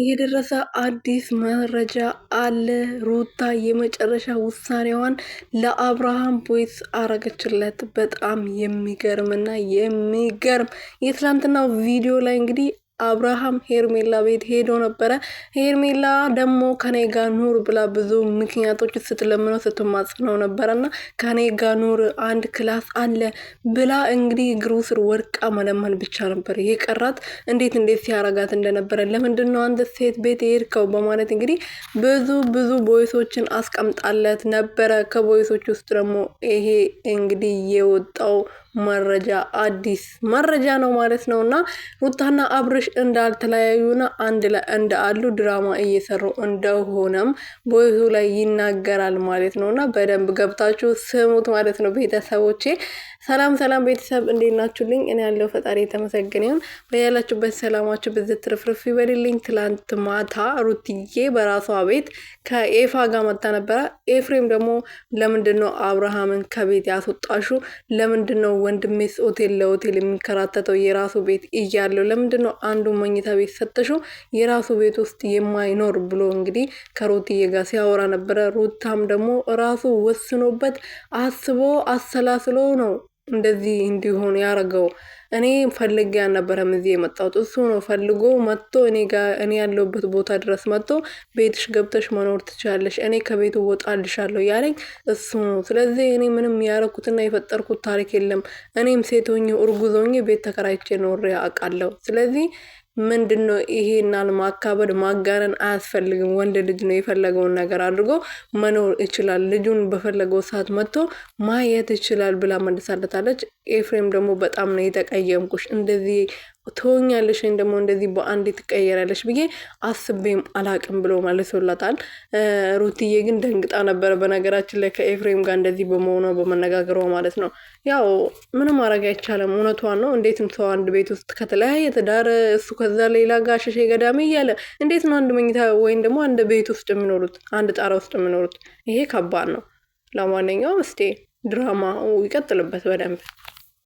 የደረሰ አዲስ መረጃ አለ። ሩታ የመጨረሻ ውሳኔዋን ለአብርሃም ቮይስ አረገችለት። በጣም የሚገርምና የሚገርም የትላንትናው ቪዲዮ ላይ እንግዲህ አብርሃም ሄርሜላ ቤት ሄዶ ነበረ። ሄርሜላ ደግሞ ከኔ ጋር ኑር ብላ ብዙ ምክንያቶች ስትለምነው ስትማጽነው ነበረና ከኔ ጋር ኑር አንድ ክላስ አለ ብላ እንግዲህ እግሩ ስር ወድቃ መለመን ብቻ ነበር የቀራት። እንዴት ሲያረጋት እንደነበረ ለምንድን ነው አንተ ሴት ቤት የሄድከው በማለት እንግዲህ ብዙ ቦይሶችን አስቀምጣለት ነበረ። ከቦይሶች ውስጥ ደግሞ ይሄ እንግዲህ የወጣው መረጃ አዲስ መረጃ ነው ማለት ነውና ሩታና አብርሽ እንዳልተለያዩና አንድ ላይ እንዳሉ ድራማ እየሰሩ እንደሆነም ቦይሱ ላይ ይናገራል ማለት ነውና በደንብ ገብታችሁ ስሙት ማለት ነው። ቤተሰቦቼ ሰላም ቤተሰብ እንዴት ናችሁልኝ? እኔ ያለው ፈጣሪ የተመሰገነ ይሁን። በያላችሁበት ሰላማችሁ ብዝት ትርፍርፍ ይበልልኝ። ትላንት ማታ ሩትዬ በራሷ ቤት ከኤፋ ጋር መጣ ነበረ። ኤፍሬም ደግሞ ለምንድነው አብርሃምን ከቤት ያስወጣሹ? ለምንድነው ወንድሜስ ሆቴል ለሆቴል የሚከራተተው የራሱ ቤት እያለው ለምንድነው አንዱ መኝታ ቤት ሰጠሹ የራሱ ቤት ውስጥ የማይኖር ብሎ እንግዲህ ከሩትዬ ጋር ሲያወራ ነበረ። ሩታም ደግሞ ራሱ ወስኖበት አስቦ አሰላስሎ ነው እንደዚህ እንዲሆን ያረገው። እኔ ፈልጌ አልነበረም እዚህ የመጣሁት፣ እሱ ነው ፈልጎ መጥቶ እኔ ያለሁበት ቦታ ድረስ መጥቶ ቤትሽ ገብተሽ መኖር ትችላለሽ፣ እኔ ከቤቱ ወጣልሻለሁ ያለኝ እሱ ነው። ስለዚህ እኔ ምንም ያረኩትና የፈጠርኩት ታሪክ የለም። እኔም ሴት ሆኜ እርጉዝ ሆኜ ቤት ተከራይቼ ኖሬ አውቃለሁ። ስለዚህ ምንድነው ይሄናል ማካበድ ማጋነን አያስፈልግም። ወንድ ልጅ ነው የፈለገውን ነገር አድርጎ መኖር ይችላል። ልጁን በፈለገው ሰዓት መጥቶ ማየት ይችላል ብላ መልሳለታለች። ኤፍሬም ደግሞ በጣም ነው የተቀየምኩሽ፣ እንደዚህ ትሆኛለሽ ወይም ደግሞ እንደዚህ በአንድ ትቀየራለሽ ብዬ አስቤም አላቅም ብሎ መልሶላታል። ሩትዬ ግን ደንግጣ ነበረ በነገራችን ላይ ከኤፍሬም ጋር እንደዚህ በመሆኗ በመነጋገሯ ማለት ነው። ያው ምንም ማድረግ አይቻልም፣ እውነቷን ነው። እንዴትም ሰው አንድ ቤት ውስጥ ከተለያየ ትዳር እሱ ከዛ ሌላ ጋር ሸሼ ገዳሜ እያለ እንዴት ነው አንድ መኝታ ወይም ደግሞ አንድ ቤት ውስጥ የሚኖሩት፣ አንድ ጣራ ውስጥ የሚኖሩት? ይሄ ከባድ ነው። ለማንኛውም እስቲ ድራማ ይቀጥልበት በደንብ።